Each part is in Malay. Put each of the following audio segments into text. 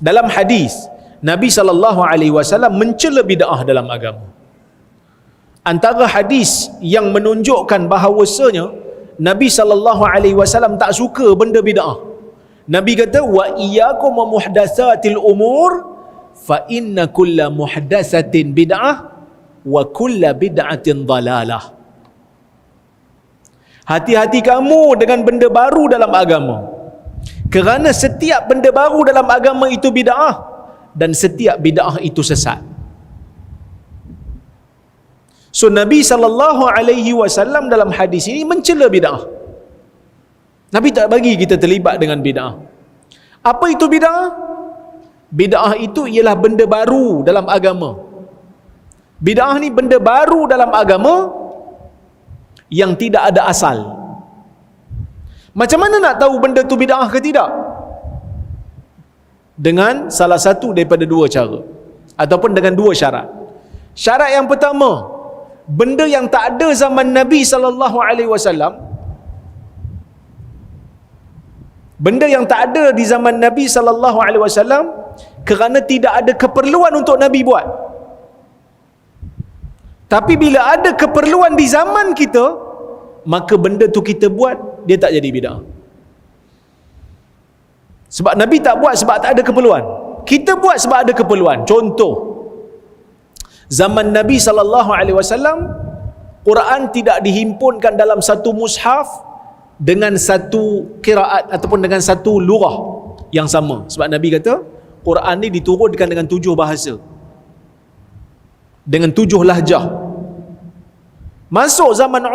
Dalam hadis Nabi SAW mencela bid'ah dalam agama. Antara hadis yang menunjukkan bahawasanya Nabi SAW tak suka benda bid'ah. Nabi kata, wa iyyakum wa muhdatsatil umur fa inna kulla muhdatsatin bid'ah wa kulla bid'atin dhalalah. Hati-hati kamu dengan benda baru dalam agama, kerana setiap benda baru dalam agama itu bid'ah, dan setiap bid'ah itu sesat. So Nabi SAW dalam hadis ini mencela bid'ah. Nabi tak bagi kita terlibat dengan bid'ah. Apa itu bid'ah? Bid'ah itu ialah benda baru dalam agama. Bid'ah ni benda baru dalam agama yang tidak ada asal. Macam mana nak tahu benda tu bid'ah ke tidak? Dengan salah satu daripada dua cara, ataupun dengan dua syarat. Syarat yang pertama, benda yang tak ada zaman Nabi SAW, benda yang tak ada di zaman Nabi SAW, kerana tidak ada keperluan untuk Nabi buat. Tapi bila ada keperluan di zaman kita, maka benda tu kita buat, dia tak jadi bid'ah. Sebab Nabi tak buat sebab tak ada keperluan. Kita buat sebab ada keperluan. Contoh, zaman Nabi SAW, Quran tidak dihimpunkan dalam satu mushaf dengan satu qiraat ataupun dengan satu lurah yang sama. Sebab Nabi kata, Quran ni diturunkan dengan 7 bahasa, dengan 7 lahjah. Masuk zaman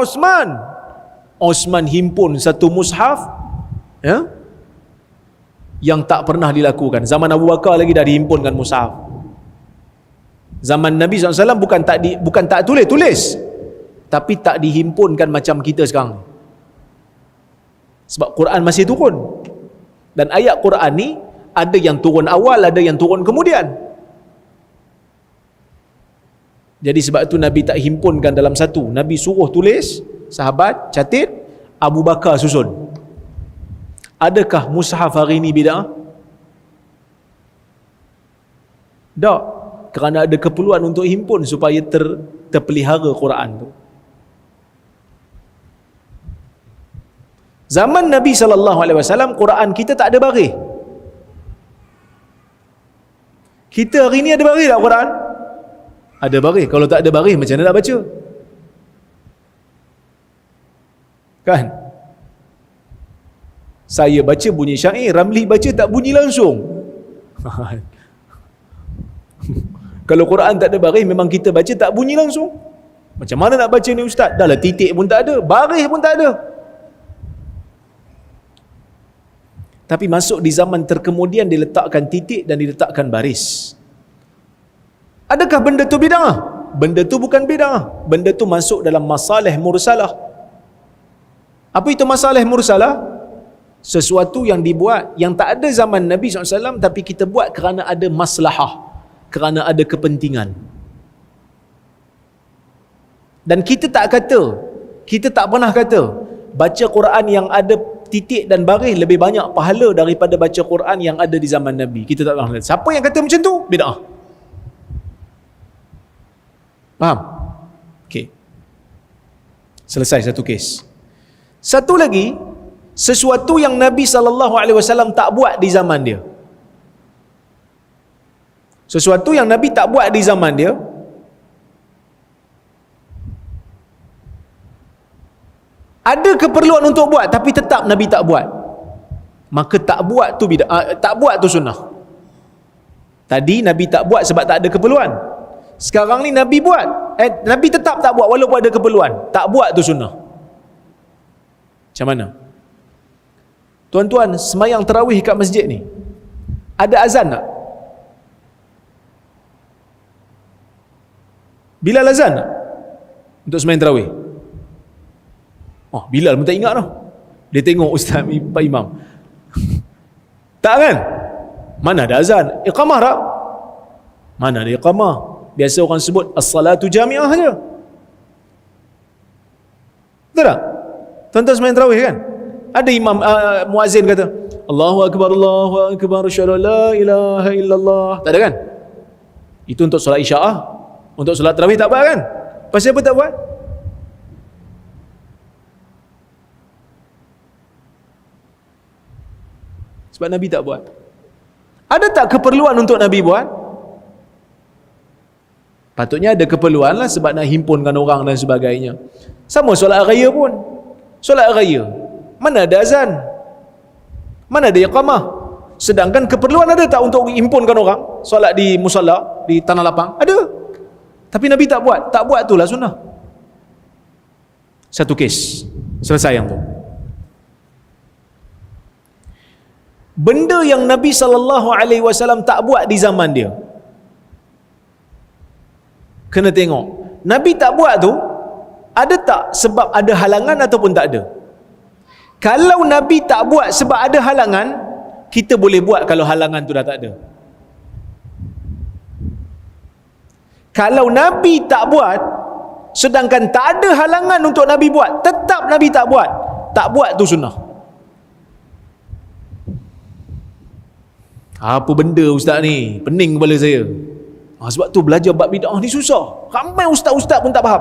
Osman himpun satu mushaf, ya, yang tak pernah dilakukan. Zaman Abu Bakar lagi dah dihimpunkan mushaf. Zaman Nabi SAW bukan tak tulis, tapi tak dihimpunkan macam kita sekarang. Sebab Quran masih turun, dan ayat Quran ni ada yang turun awal, ada yang turun kemudian. Jadi sebab itu Nabi tak himpunkan dalam satu. Nabi suruh tulis, sahabat catat, Abu Bakar susun. Adakah mushaf hari ini bid'ah? Tak. Kerana ada keperluan untuk himpun supaya terpelihara Quran tu. Zaman Nabi SAW, Quran kita tak ada baris. Kita hari ni ada baris tak Quran? Ada baris. Kalau tak ada baris, macam mana nak baca? Kan? Saya baca bunyi syair, Ramli baca tak bunyi langsung. Kalau Quran tak ada baris, memang kita baca tak bunyi langsung. Macam mana nak baca ni ustaz? Dah lah, titik pun tak ada, baris pun tak ada. Tapi masuk di zaman terkemudian, diletakkan titik dan diletakkan baris. Adakah benda tu bid'ah? Benda tu bukan bid'ah. Benda tu masuk dalam masalih mursalah. Apa itu masalih mursalah? Sesuatu yang dibuat, yang tak ada zaman Nabi SAW, tapi kita buat kerana ada maslahah, kerana ada kepentingan. Dan kita tak pernah kata baca Quran yang ada titik dan baris lebih banyak pahala daripada baca Quran yang ada di zaman Nabi. Kita tak pernah kata. Siapa yang kata macam tu? Bid'ah. Faham? Okey. Selesai satu kes. Satu lagi, sesuatu yang Nabi SAW tak buat di zaman dia. Sesuatu yang Nabi tak buat di zaman dia, ada keperluan untuk buat tapi tetap Nabi tak buat, maka tak buat tu bid'ah, tak buat tu sunnah. Tadi Nabi tak buat sebab tak ada keperluan. Sekarang ni Nabi buat, Nabi tetap tak buat walaupun ada keperluan. Tak buat tu sunnah. Macam mana? Tuan-tuan, semayang tarawih kat masjid ni, ada azan tak? Bilal azan tak untuk semayang tarawih? Oh, Bilal pun tak ingat dah. Dia tengok ustaz Pak Imam. Tak kan? Mana ada azan? Iqamah tak? Mana ada iqamah? Biasa orang sebut as-salatu jami'ah je. Betul tak? Tuan-tuan semayang tarawih kan? Ada imam muazzin kata, Allahu Akbar, asyhadu an la ilaha illallah. Tak ada kan? Itu untuk solat isyak. Untuk solat tarawih tak buat kan? Pasal apa tak buat? Sebab Nabi tak buat. Ada tak keperluan untuk Nabi buat? Patutnya ada keperluan lah, sebab nak himpunkan orang dan sebagainya. Sama solat raya pun. Solat raya, mana ada azan? Mana ada iqamah? Sedangkan keperluan ada tak untuk himpunkan orang solat di musalla, di tanah lapang? Ada. Tapi Nabi tak buat. Tak buat itulah sunnah. Satu kes. Selesai yang tu. Benda yang Nabi SAW tak buat di zaman dia, kena tengok. Nabi tak buat tu, ada tak sebab ada halangan ataupun tak ada? Kalau Nabi tak buat sebab ada halangan, kita boleh buat kalau halangan tu dah tak ada. Kalau Nabi tak buat, sedangkan tak ada halangan untuk Nabi buat, tetap Nabi tak buat. Tak buat tu sunnah. Apa benda ustaz ni? Pening kepala saya. Sebab tu belajar bab bid'ah ni susah. Ramai ustaz-ustaz pun tak faham.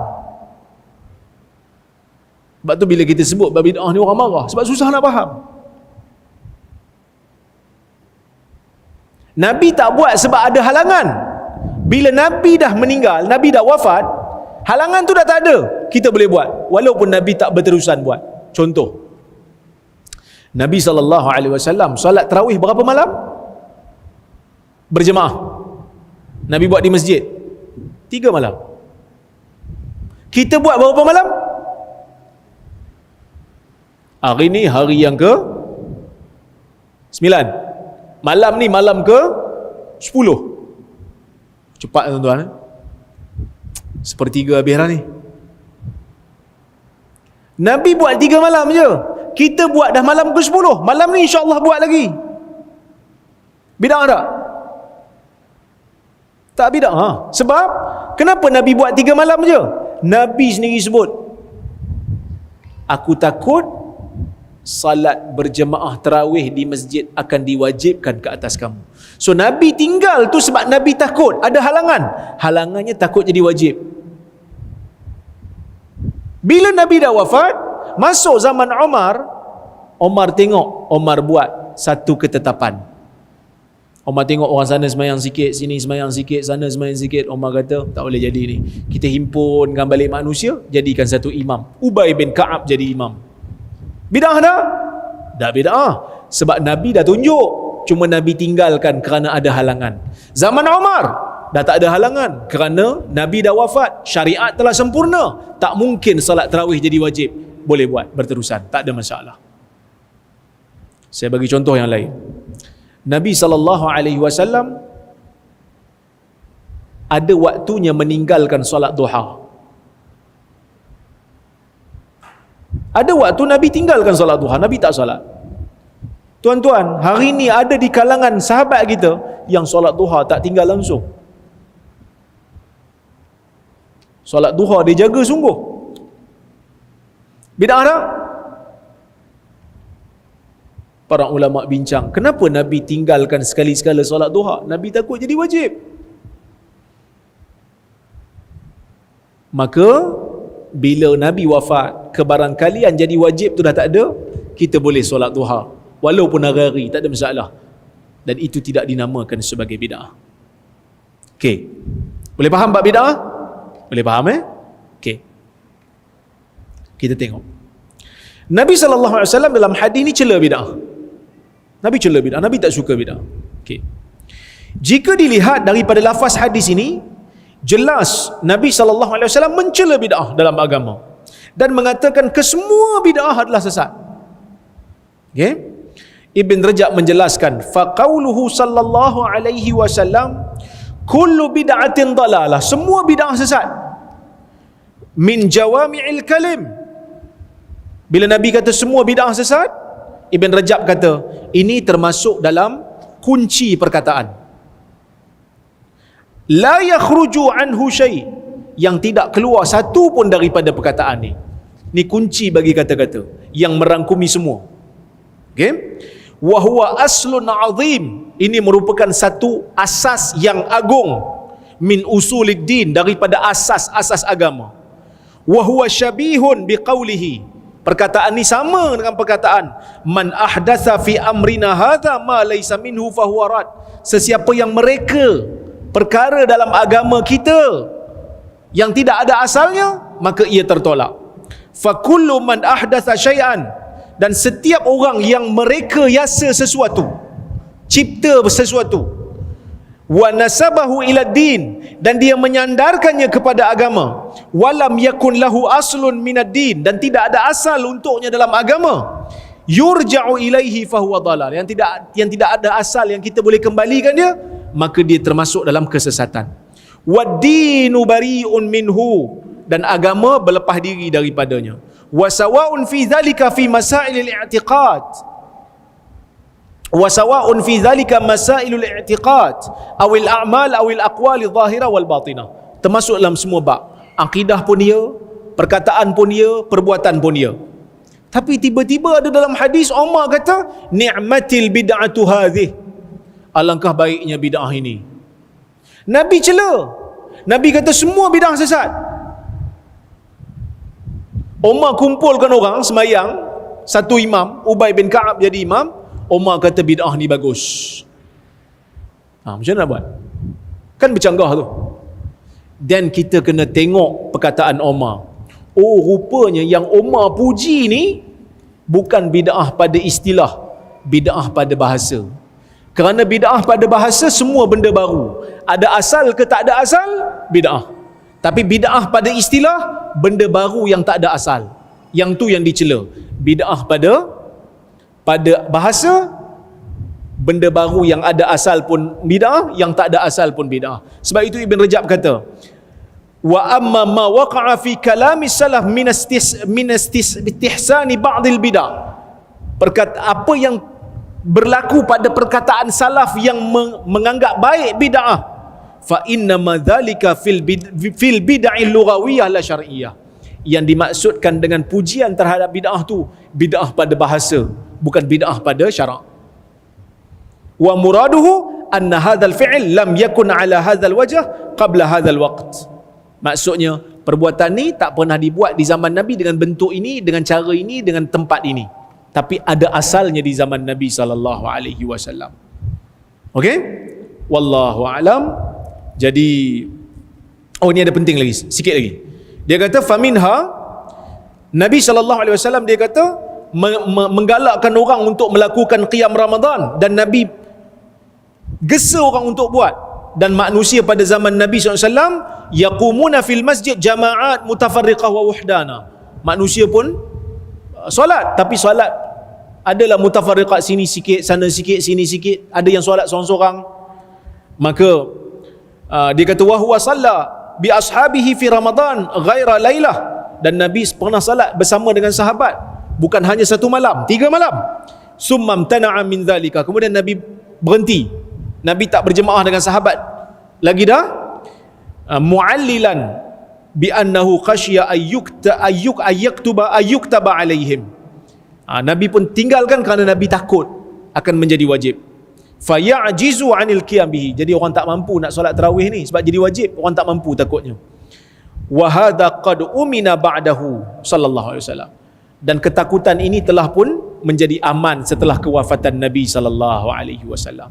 Sebab tu bila kita sebut bab bid'ah ni orang marah. Sebab susah nak faham. Nabi tak buat sebab ada halangan. Bila Nabi dah meninggal, Nabi dah wafat, halangan tu dah tak ada, kita boleh buat. Walaupun Nabi tak berterusan buat. Contoh, Nabi SAW solat tarawih berapa malam? Berjemaah. Nabi buat di masjid 3 malam. Kita buat berapa malam? Hari ni hari yang ke 9. Malam ni malam ke 10. Cepat tuan-tuan. Sepertiga habis dah ni. Nabi buat 3 malam je. Kita buat dah malam ke 10. Malam ni insya-Allah buat lagi. Bid'ah tak? Tak bid'ah. Sebab kenapa Nabi buat 3 malam je? Nabi sendiri sebut, aku takut salat berjemaah tarawih di masjid akan diwajibkan ke atas kamu. So Nabi tinggal tu sebab Nabi takut ada halangan. Halangannya takut jadi wajib. Bila Nabi dah wafat, masuk zaman Umar tengok Umar buat satu ketetapan. Umar tengok orang sana semayang sikit, sini semayang sikit, sana semayang sikit. Umar kata, tak boleh jadi ni. Kita himpunkan balik manusia, jadikan satu imam. Ubay bin Ka'ab jadi imam. Bid'ah tak? Tak bid'ah. Sebab Nabi dah tunjuk. Cuma Nabi tinggalkan kerana ada halangan. Zaman Umar, dah tak ada halangan. Kerana Nabi dah wafat. Syariat telah sempurna. Tak mungkin salat tarawih jadi wajib. Boleh buat berterusan. Tak ada masalah. Saya bagi contoh yang lain. Nabi SAW ada waktunya meninggalkan solat duha. Ada waktu Nabi tinggalkan solat duha, Nabi tak solat. Tuan-tuan, hari ni ada di kalangan sahabat kita yang solat duha tak tinggal langsung. Solat duha dia jaga sungguh. Bid'ah tak? Para ulama bincang, kenapa Nabi tinggalkan sekali-sekala solat duha? Nabi takut jadi wajib. Maka bila Nabi wafat, kebarangkalian jadi wajib tu dah tak ada, kita boleh solat duha walaupun hari-hari, tak ada masalah. Dan itu tidak dinamakan sebagai bid'ah. Okey. Boleh faham bab bid'ah? Boleh faham Okey. Kita tengok. Nabi SAW dalam hadis ni cela bid'ah. Nabi cela bid'ah, Nabi tak suka bid'ah. Okey. Jika dilihat daripada lafaz hadis ini, jelas Nabi SAW mencela bid'ah dalam agama dan mengatakan kesemua bid'ah adalah sesat. Okey. Ibn Rajab menjelaskan, faqauluhu sallallahu alaihi wasallam kullu bid'atin dalalah, semua bid'ah sesat. Min jawami'il kalim. Bila Nabi kata semua bid'ah sesat, Ibn Rajab kata ini termasuk dalam kunci perkataan. La yakhruju anhu syai', yang tidak keluar satu pun daripada perkataan ni. Ni kunci bagi kata-kata yang merangkumi semua. Okey? wa huwa aslun azim, ini merupakan satu asas yang agung, min usuliddin, daripada asas-asas agama. Wa huwa syabihun biqaulihi, perkataan ni sama dengan perkataan man ahdatsa fi amrina hadza ma laysa minhu fahuwa rad, sesiapa yang mereka perkara dalam agama kita yang tidak ada asalnya, maka ia tertolak. Fa kullu man ahdatsa syai'an, dan setiap orang yang mereka yasa sesuatu, cipta sesuatu, wa nasabahu ila din, dan dia menyandarkannya kepada agama, walam yakun lahu aslun minad din, dan tidak ada asal untuknya dalam agama, yurja'u ilaihi fahuwa dalal, yang tidak ada asal yang kita boleh kembalikan dia, maka dia termasuk dalam kesesatan. Wad-dinu bari'un minhu, dan agama berlepas diri daripadanya. Wa sawa'un fi dhalika fi masailil i'tiqad, wa sawa'un fi dhalika masailul i'tiqad awil a'mal awil aqwali zahira wal batinah, termasuk dalam semua bab. Akidah pun dia, perkataan pun dia, perbuatan pun dia. Tapi tiba-tiba ada dalam hadis Umar kata ni'matil bid'atu hadhih, alangkah baiknya bid'ah ini. Nabi cela, Nabi kata semua bid'ah sesat. Umar kumpulkan orang semayang, satu imam, Ubay bin Ka'ab jadi imam. Umar kata bid'ah ni bagus. Macam mana nak buat? Kan bercanggah tu. Dan kita kena tengok perkataan Umar. Oh, rupanya yang Umar puji ni bukan bid'ah pada istilah, bid'ah pada bahasa. Kerana bid'ah pada bahasa semua benda baru, ada asal ke tak ada asal, bid'ah. Tapi bid'ah pada istilah, benda baru yang tak ada asal, yang tu yang dicela. Bid'ah pada bahasa, benda baru yang ada asal pun bid'ah, yang tak ada asal pun bid'ah. Sebab itu Ibn Rajab kata, wa amma ma waqa'a fi kalami salaf min istihsani ba'dil bid'ah, apa yang berlaku pada perkataan salaf yang menganggap baik bid'ah, fa inna madzalika fil bid'ah lughawiyah la syar'iyyah, yang dimaksudkan dengan pujian terhadap bid'ah tu bid'ah pada bahasa, bukan bid'ah pada syarak. Wa muraduhu anna hadzal fi'l lam yakun ala hadzal wajh qabla hadzal waqt, maksudnya perbuatan ni tak pernah dibuat di zaman Nabi dengan bentuk ini, dengan cara ini, dengan tempat ini, tapi ada asalnya di zaman Nabi sallallahu alaihi wasallam. Okey, wallahu alam. Jadi ini ada penting lagi, sikit lagi. Dia kata faminha, Nabi SAW dia kata menggalakkan orang untuk melakukan qiyam Ramadan, dan Nabi gesa orang untuk buat. Dan manusia pada zaman Nabi SAW yaqumuna fil masjid jama'at mutafarriqah wa wahdana, manusia pun solat, tapi solat adalah mutafarriqah, sini sikit, sana sikit, sini sikit, ada yang solat seorang-seorang. Maka dia kata wa huwa salla bi ashabihi fi Ramadan ghaira lailah, dan Nabi pernah salat bersama dengan sahabat bukan hanya satu malam, 3 malam. Summa amtana'a min zalika, kemudian Nabi berhenti, Nabi tak berjemaah dengan sahabat lagi dah, mu'allilan bi annahu khashiya ayyuktaba alaihim. Nabi pun tinggalkan kerana Nabi takut akan menjadi wajib. Fayajizu anil qiyam bihi, jadi orang tak mampu nak solat tarawih ni sebab jadi wajib, orang tak mampu takutnya. Wa hadha qad umina ba'dahu sallallahu alaihi wasallam, dan ketakutan ini telah pun menjadi aman setelah kewafatan Nabi sallallahu alaihi wasallam.